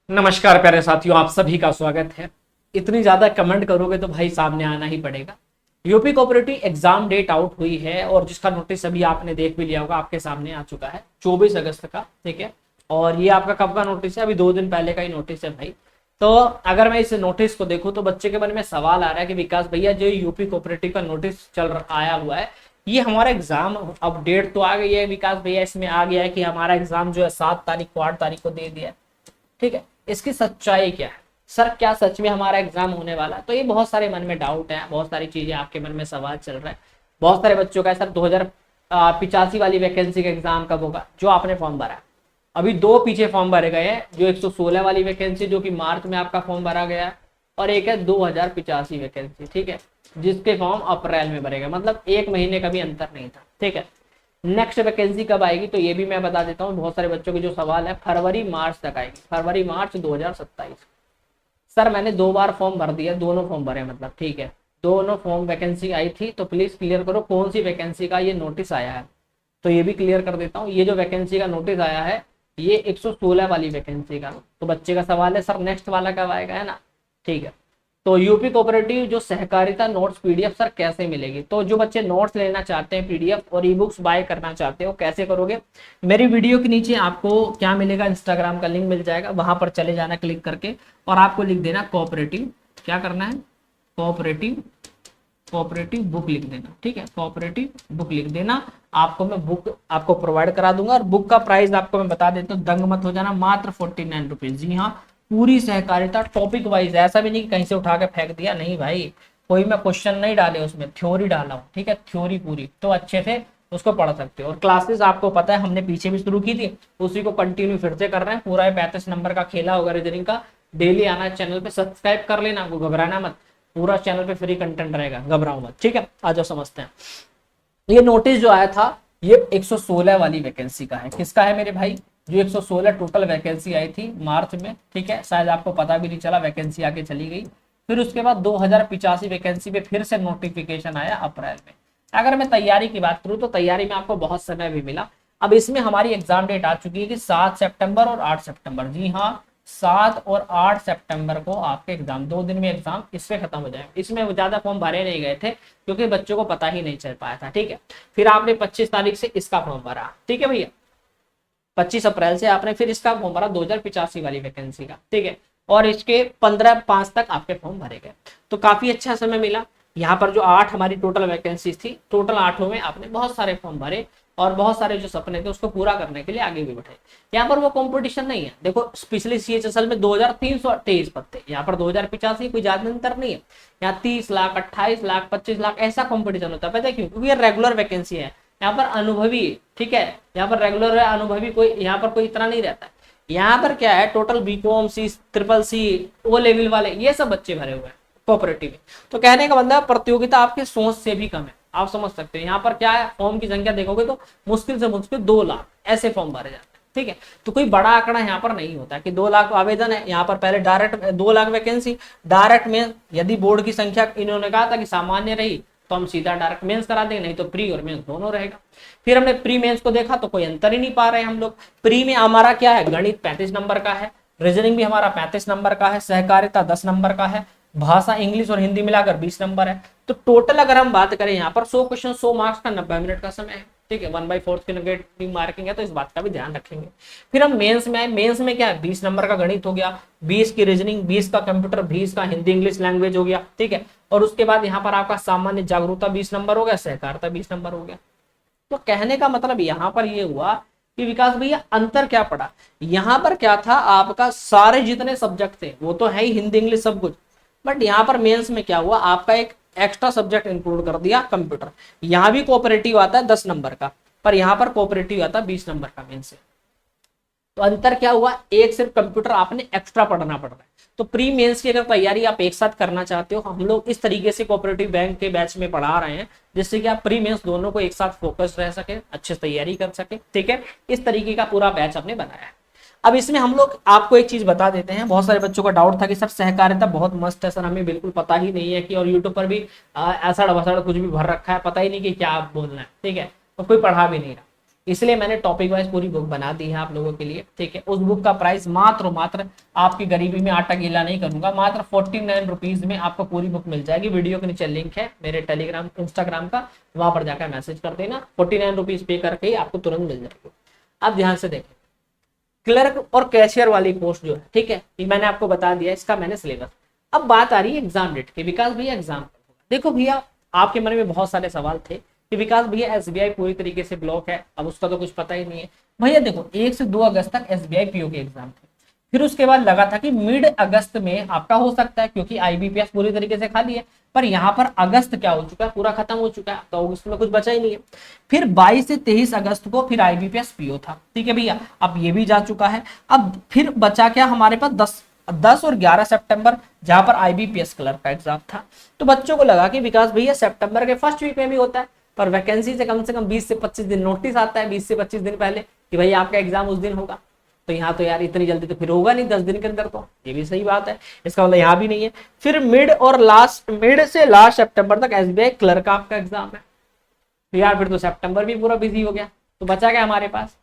नमस्कार प्यारे साथियों, आप सभी का स्वागत है। इतनी ज्यादा कमेंट करोगे तो भाई सामने आना ही पड़ेगा। UP cooperative exam date out हुई है और जिसका नोटिस अभी आपने देख भी लिया होगा, आपके सामने आ चुका है 24 अगस्त का। ठीक है, और ये आपका कब का नोटिस है? अभी 2 दिन पहले का ही नोटिस है भाई। तो अगर मैं इस नोटिस को देखूं तो बच्चे के मन में सवाल आ रहा है कि विकास भैया, जो यूपी कोऑपरेटिव का नोटिस आया हुआ है, ये हमारा एग्जाम अपडेट तो आ गई है विकास भैया, इसमें आ गया है कि हमारा एग्जाम जो है 7 तारीख को 8 तारीख को दे दिया है। ठीक है, इसकी सच्चाई क्या है? सर, क्या सच में हमारा एग्जाम होने वाला है? तो ये बहुत सारे मन में डाउट है, बहुत सारी चीजें आपके मन में सवाल चल रहा है। बहुत सारे बच्चों का है, सर 2085 वाली वैकेंसी का एग्जाम कब होगा? जो आपने फॉर्म भरा है, अभी दो पीछे फॉर्म भरे गए हैं, जो 116 वाली वैकेंसी जो कि मार्च में आपका फॉर्म भरा गया है, और एक है 2085 वैकेंसी। ठीक है, जिसके फॉर्म अप्रैल में भरे गए, मतलब 1 महीने का भी अंतर नहीं था। ठीक है, नेक्स्ट वैकेंसी कब आएगी तो ये भी मैं बता देता हूँ। बहुत सारे बच्चों के जो सवाल है, फरवरी मार्च तक आएगी, फरवरी मार्च 2027। सर मैंने 2 बार फॉर्म भर दिया, दोनों फॉर्म भरे मतलब। ठीक है, दोनों फॉर्म वैकेंसी आई थी, तो प्लीज क्लियर करो कौन सी वैकेंसी का ये नोटिस आया है। तो ये भी क्लियर कर देता हूँ, ये जो वैकेंसी का नोटिस आया है, ये 116 वाली वैकेंसी का। तो बच्चे का सवाल है सर नेक्स्ट वाला कब आएगा, है ना? ठीक है, तो यूपी कोऑपरेटिव जो सहकारिता नोट्स पीडीएफ सर कैसे मिलेगी? तो जो बच्चे नोट्स लेना चाहते हैं पीडीएफ और ई बुक्स बाय करना चाहते हो, कैसे करोगे? मेरी वीडियो के नीचे आपको क्या मिलेगा, इंस्टाग्राम का लिंक मिल जाएगा, वहां पर चले जाना क्लिक करके, और आपको लिख देना कोऑपरेटिव। क्या करना है? कोऑपरेटिव, कोऑपरेटिव बुक लिख देना। ठीक है, कोऑपरेटिव बुक लिख देना। आपको मैं बुक आपको प्रोवाइड करा दूंगा, और बुक का प्राइस आपको मैं बता देता हूँ, दंग मत हो जाना, मात्र 49 रुपीज। जी हाँ, पूरी सहकारिता टॉपिक वाइज, ऐसा भी नहीं कि कहीं से उठा के फेंक दिया, नहीं भाई। कोई मैं क्वेश्चन नहीं डाले उसमें, थ्योरी डाला हूँ। ठीक है, थ्योरी पूरी, तो अच्छे से उसको पढ़ सकते हो। और क्लासेस आपको पता है हमने पीछे भी शुरू की थी, उसी को कंटिन्यू फिर से कर रहे हैं। पूरा 35 नंबर का खेला होगा रीजनिंग का, डेली आना है चैनल पे, सब्सक्राइब कर लेना, आपको घबराना मत। पूरा चैनल पे फ्री कंटेंट रहेगा, घबराओ मत। ठीक है, आ जाओ समझते हैं। ये नोटिस जो आया था, ये 116 वाली वैकेंसी का है। किसका है मेरे भाई? जो 116 टोटल वैकेंसी आई थी मार्च में। ठीक है, शायद आपको पता भी नहीं चला, वैकेंसी आगे चली गई। फिर उसके बाद 2085 वैकेंसी पे फिर से नोटिफिकेशन आया अप्रैल में। अगर मैं तैयारी की बात करूं तो तैयारी में आपको बहुत समय भी मिला। अब इसमें हमारी एग्जाम डेट आ चुकी है कि 7 सितंबर और 8 सितंबर। जी हाँ, 7 और 8 सितंबर को आपके एग्जाम, 2 दिन में एग्जाम इससे खत्म हो जाएगा। इसमें ज्यादा फॉर्म भरे नहीं गए थे क्योंकि बच्चों को पता ही नहीं चल पाया था। ठीक है, फिर आपने 25 तारीख से इसका फॉर्म भरा। ठीक है भैया, 25 अप्रैल से आपने फिर इसका फॉर्म भरा 2085 वाली वैकेंसी का। ठीक है, और इसके 15/5 तक आपके फॉर्म भरे गए, तो काफी अच्छा समय मिला। यहाँ पर जो 8 हमारी टोटल वैकेंसी थी, टोटल 8 में आपने बहुत सारे फॉर्म भरे, और बहुत सारे जो सपने थे उसको पूरा करने के लिए आगे भी बढ़े। यहाँ पर वो कंपटीशन नहीं है। देखो, पिछली सीएचएसएल में 2323 पद थे, यहाँ पर 2085, कोई ज्यादा अंतर नहीं है। यहाँ 30 लाख, 28 लाख, 25 लाख ऐसा कंपटीशन होता है। पता है क्यों? क्योंकि ये रेगुलर वैकेंसी है। यहाँ पर अनुभवी, ठीक है, यहाँ पर रेगुलर है, अनुभवी कोई यहाँ पर कोई इतना नहीं रहता है। यहाँ पर क्या है, टोटल बीकॉम, सी, ट्रिपल सी, ओ लेवल वाले, ये सब बच्चे भरे हुए हैं कोऑपरेटिव में। तो कहने का मतलब प्रतियोगिता आपकी सोच से भी कम है, आप समझ सकते हो। यहाँ पर क्या है, फॉर्म की संख्या देखोगे तो मुश्किल से मुश्किल 2 लाख ऐसे फॉर्म भरे जाते हैं। ठीक है, तो कोई बड़ा आंकड़ा यहाँ पर नहीं होता कि 2 लाख आवेदन है। यहाँ पर पहले डायरेक्ट 2 लाख वैकेंसी, डायरेक्ट में यदि बोर्ड की संख्या इन्होंने कहा था कि सामान्य रही तो हम सीधा डायरेक्ट मेंस करा देंगे, नहीं तो प्री और मेंस दोनों रहेगा। फिर हमने प्री मेंस को देखा तो कोई अंतर ही नहीं पा रहे हम लोग। प्री में हमारा क्या है, गणित 35 नंबर का है, रीजनिंग भी हमारा 35 नंबर का है, सहकारिता 10 नंबर का है, भाषा इंग्लिश और हिंदी मिलाकर 20 नंबर है। तो टोटल अगर हम बात करें यहाँ पर 100 क्वेश्चन 100 मार्क्स का 90 मिनट का समय है। ठीक है, 1/4 की नेगेटिव मार्किंग है, तो इस बात का भी ध्यान रखेंगे। फिर हम मेंस में आए, मेंस में क्या है, 20 नंबर का गणित हो गया, 20 की रीजनिंग, 20 का कंप्यूटर, 20 का हिंदी इंग्लिश लैंग्वेज हो गया। ठीक है, और उसके बाद यहाँ पर आपका सामान्य जागरूकता 20 नंबर हो गया, सहकारिता 20 नंबर हो गया। तो कहने का मतलब यहाँ पर ये हुआ कि विकास भैया अंतर क्या पड़ा। यहाँ पर क्या था, आपका सारे जितने सब्जेक्ट थे वो तो है ही, हिंदी इंग्लिश सब कुछ, बट यहाँ पर मेंस में क्या हुआ, आपका एक एक्स्ट्रा सब्जेक्ट इंक्लूड कर दिया, कंप्यूटर। यहाँ भी कोऑपरेटिव आता है 10 नंबर का, पर यहाँ पर कोऑपरेटिव आता है 20 नंबर का मेंस से। तो अंतर क्या हुआ, एक सिर्फ कंप्यूटर आपने एक्स्ट्रा पढ़ना पड़ रहा है। तो प्री मेंस की अगर तैयारी आप एक साथ करना चाहते हो, हम लोग इस तरीके से कोऑपरेटिव बैंक के बैच में पढ़ा रहे हैं, जिससे कि आप प्री मेंस दोनों को एक साथ फोकस रह सके, अच्छे से तैयारी कर सके। ठीक है, इस तरीके का पूरा बैच हमने बनाया है। अब इसमें हम लोग आपको एक चीज बता देते हैं। बहुत सारे बच्चों का डाउट था कि सर सहकारिता बहुत मस्त है, सर हमें बिल्कुल पता ही नहीं है कि, और यूट्यूब पर भी ऐसा वसड़ कुछ भी भर रखा है, पता ही नहीं कि क्या आप बोलना है। ठीक है, तो कोई पढ़ा भी नहीं रहा। इसलिए मैंने टॉपिक वाइज पूरी बुक बना दी है आप लोगों के लिए, ठीक है। उस बुक का प्राइस मात्र मात्र, आपकी गरीबी में आटा गीला नहीं करूंगा, मात्र 49 रुपीज में आपको पूरी बुक मिल जाएगी। वीडियो के नीचे लिंक है मेरे टेलीग्राम इंस्टाग्राम का, वहां पर जाकर मैसेज कर देना, 49 रुपीज पे करके ही आपको तुरंत मिल जाएगी। आप ध्यान से देखें, क्लर्क और कैशियर वाली पोस्ट जो है, ठीक है, ये मैंने आपको बता दिया, इसका मैंने सिलेबस। अब बात आ रही है एग्जाम डेट की। विकास भैया एग्जाम, देखो भैया आपके मन में बहुत सारे सवाल थे कि विकास भैया एसबीआई पूरी तरीके से ब्लॉक है, अब उसका तो कुछ पता ही नहीं है। भैया देखो 1 से 2 अगस्त तक एसबीआई पीओ के एग्जाम थे, फिर उसके बाद लगा था कि मिड अगस्त में आपका हो सकता है, क्योंकि आईबीपीएस पूरी तरीके से खाली है। पर यहाँ पर अगस्त क्या हो चुका है, पूरा खत्म हो चुका है, तो अगस्त में कुछ बचा ही नहीं है। फिर 22 से 23 अगस्त को फिर आईबीपीएस पीओ था, ठीक है भैया, अब ये भी जा चुका है। अब फिर बचा क्या हमारे पास 10 और 11 सितंबर, जहां पर आईबीपीएस क्लर्क का एग्जाम था। तो बच्चों को लगा कि विकास भैया सितंबर के फर्स्ट वीक में भी होता है, पर वैकेंसी से कम 20 से 25 दिन नोटिस आता है, 20 से 25 दिन पहले कि भाई आपका एग्जाम उस दिन होगा। तो यहाँ तो यार इतनी जल्दी तो फिर होगा नहीं, 10 दिन के अंदर, तो ये भी सही बात है, इसका मतलब यहाँ भी नहीं है। फिर मिड से लास्ट सितंबर तक एसबीआई क्लर्क का आपका एग्जाम है। तो यार फिर तो सितंबर भी पूरा बिजी हो गया, तो बचा क्या हमारे पास।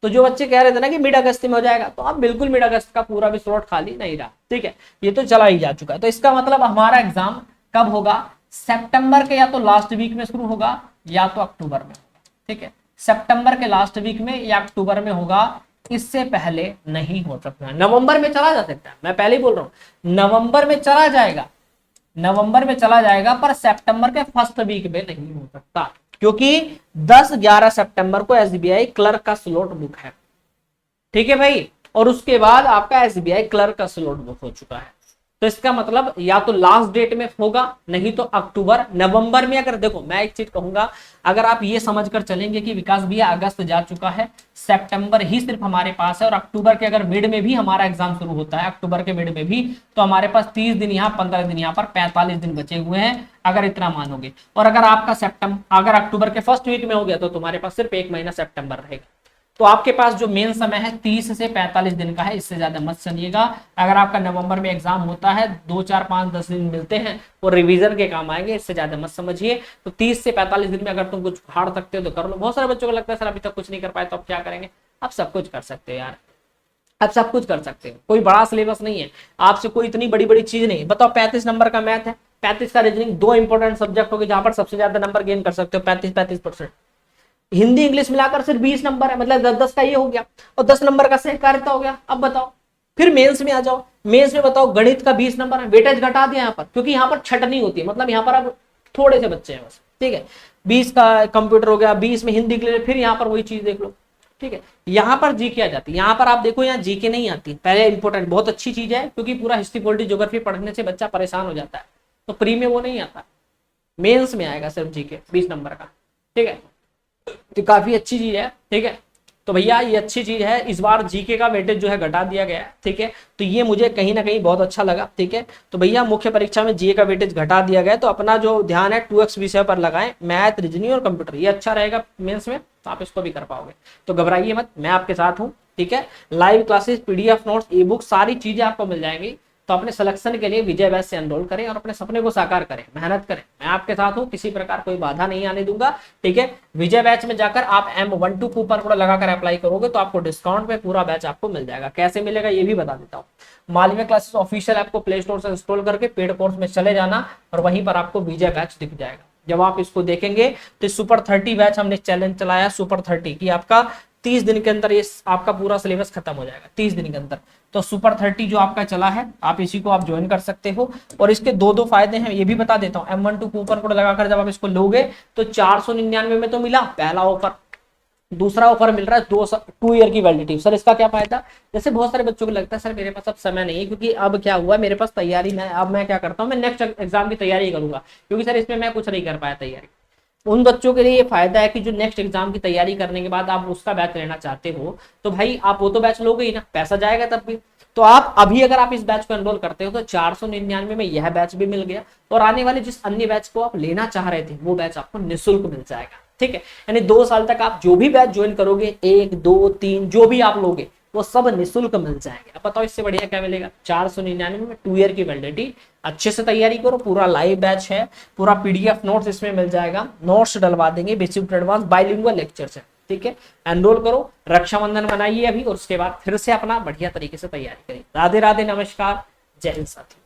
तो जो बच्चे कह रहे थे ना कि मिड अगस्त में हो जाएगा, तो अब बिल्कुल मिड अगस्त का पूरा भी स्लॉट खाली नहीं रहा, ठीक है, ये तो चला ही जा चुका है। तो इसका मतलब हमारा एग्जाम कब होगा, सितंबर के या तो लास्ट वीक में शुरू होगा या तो अक्टूबर में होगा, ठीक है, सितंबर के लास्ट वीक में या अक्टूबर में होगा, इससे पहले नहीं हो सकता। नवंबर में चला जा सकता है, मैं पहले ही बोल रहा हूं, नवंबर में चला जाएगा, नवंबर में चला जाएगा, पर सितंबर के फर्स्ट वीक में नहीं हो सकता, क्योंकि 10-11 सितंबर को एसबीआई क्लर्क का स्लॉट बुक है, ठीक है भाई, और उसके बाद आपका एसबीआई क्लर्क का स्लॉट बुक हो चुका है। तो इसका मतलब या तो लास्ट डेट में होगा, नहीं तो अक्टूबर नवंबर में। अगर देखो मैं एक चीज कहूंगा, अगर आप ये समझकर चलेंगे कि विकास भैया अगस्त जा चुका है, सितंबर ही सिर्फ हमारे पास है, और अक्टूबर के अगर मिड में भी हमारा एग्जाम शुरू होता है, अक्टूबर के मिड में भी, तो हमारे पास 30 दिन यहाँ, 15 दिन यहाँ पर, 45 दिन बचे हुए हैं, अगर इतना मानोगे। और अगर आपका अगर अक्टूबर के फर्स्ट वीक में हो गया, तो तुम्हारे पास सिर्फ 1 महीना सितंबर रहेगा। तो आपके पास जो मेन समय है 30 से 45 दिन का है, इससे ज्यादा मत चलिएगा। अगर आपका नवंबर में एग्जाम होता है, 2, 4, 5, 10 दिन मिलते हैं और रिवीजन के काम आएंगे, इससे ज्यादा मत समझिए। तो 30 से 45 दिन में अगर तुम कुछ फाड़ सकते हो तो कर लो। बहुत सारे बच्चों को लगता है सर अभी तक कुछ नहीं कर पाए, तो अब क्या करेंगे। अब सब कुछ कर सकते हो यार, अब सब कुछ कर सकते हो, कोई बड़ा सिलेबस नहीं है, आपसे कोई इतनी बड़ी बड़ी चीज नहीं है। बताओ 35 नंबर का मैथ है, 35 का रीजनिंग, 2 इंपॉर्टेंट सब्जेक्ट हो गए जहां पर सबसे ज्यादा नंबर गेन कर सकते हो, 35%। हिंदी इंग्लिश मिलाकर सिर्फ 20 नंबर है, मतलब 10-10 का ये हो गया, और 10 नंबर का सहकारिता हो गया। अब बताओ फिर मेंस में आ जाओ, मेंस में बताओ गणित का 20 नंबर है, वेटेज घटा दिया यहाँ पर, क्योंकि यहाँ पर छटनी होती है, मतलब यहाँ पर अब थोड़े से बच्चे हैं बस, ठीक है। 20 का कंप्यूटर हो गया, 20 में हिंदी के लिए, फिर यहाँ पर वही चीज देख लो, ठीक है। यहाँ पर जीके आ जाती है, यहाँ पर आप देखो यहाँ जीके नहीं आती, पहले इंपॉर्टेंट, बहुत अच्छी चीज है, क्योंकि पूरा हिस्ट्री पॉलिटी ज्योग्राफी पढ़ने से बच्चा परेशान हो जाता है, तो प्री में वो नहीं आता, मेंस में आएगा सिर्फ जीके 20 नंबर का, ठीक है। तो काफी अच्छी चीज है, ठीक है। तो भैया ये अच्छी चीज है, इस बार जीके का वेटेज जो है घटा दिया गया है, ठीक है। तो ये मुझे कहीं ना कहीं बहुत अच्छा लगा, ठीक है। तो भैया मुख्य परीक्षा में जीके का वेटेज घटा दिया गया है, तो अपना जो ध्यान है 2x विषय पर लगाएं, मैथ, रीजनिंग और कंप्यूटर, ये अच्छा रहेगा मेंस में, तो आप इसको भी कर पाओगे। तो घबराइए मत, मैं आपके साथ हूँ, ठीक है। लाइव क्लासेस, पीडीएफ नोट्स, ई बुक, सारी चीजें आपको मिल जाएंगी। तो अपने सिलेक्शन के लिए विजय बैच से एनरोल करें और अपने सपने को साकार करें, मेहनत करें, मैं आपके साथ हूं, किसी प्रकार कोई बाधा नहीं आने दूंगा, ठीक है। विजय बैच में जाकर आप M12 कूपन कोड लगाकर अप्लाई करोगे तो आपको डिस्काउंट पे पूरा बैच आपको मिल जाएगा। कैसे मिलेगा ये भी बता देता हूँ। मालवीय क्लासेस ऑफिशियल ऐप को प्ले स्टोर से इंस्टॉल करके पेड कोर्स में चले जाना, और वहीं पर आपको विजय बैच दिख जाएगा। जब आप इसको देखेंगे तो सुपर 30 बैच हमने चैलेंज चलाया, सुपर 30 की आपका 30 दिन के अंदर ये आपका पूरा सिलेबस खत्म हो जाएगा, 30 दिन के अंदर। तो सुपर 30 जो आपका चला है, आप इसी को आप ज्वाइन कर सकते हो, और इसके दो फायदे हैं, ये भी बता देता हूँ। M12 कूपन कोड लगाकर जब आप इसको लोगे तो 499 में तो मिला पहला ऑफर, दूसरा ऑफर मिल रहा है 2 ईयर की वैलिडिटी। सर इसका क्या फायदा, जैसे बहुत सारे बच्चों को लगता है सर मेरे पास अब समय नहीं है, क्योंकि अब क्या हुआ मेरे पास तैयारी में, अब मैं क्या करता हूँ, मैं नेक्स्ट एग्जाम की तैयारी करूंगा, क्योंकि सर इसमें मैं कुछ नहीं कर पाया तैयारी। उन बच्चों के लिए ये फायदा है कि जो नेक्स्ट एग्जाम की तैयारी करने के बाद आप उसका बैच लेना चाहते हो, तो भाई आप वो तो बैच लोगे ही ना, पैसा जाएगा तब भी। तो आप अभी अगर आप इस बैच को एनरोल करते हो तो 499 में यह बैच भी मिल गया, और आने वाले जिस अन्य बैच को आप लेना चाह रहे थे वो बैच आपको निःशुल्क मिल जाएगा, ठीक है। यानी 2 साल तक आप जो भी बैच ज्वाइन करोगे, 1, 2, 3 जो भी आप लोगे, वो सब निःशुल्क मिल जाएंगे। अब बताओ इससे बढ़िया क्या मिलेगा। 499 में 2 ईयर की वैलिडिटी, अच्छे से तैयारी करो, पूरा लाइव बैच है, पूरा पीडीएफ नोट्स इसमें मिल जाएगा, नोट्स डलवा देंगे, basic to advance bilingual lectures है, ठीक है, एनरोल करो, रक्षाबंधन मनाइए अभी, और उसके बाद फिर से अपना बढ़िया तरीके से तैयारी करें। राधे राधे, नमस्कार, जय हिंद साथियों।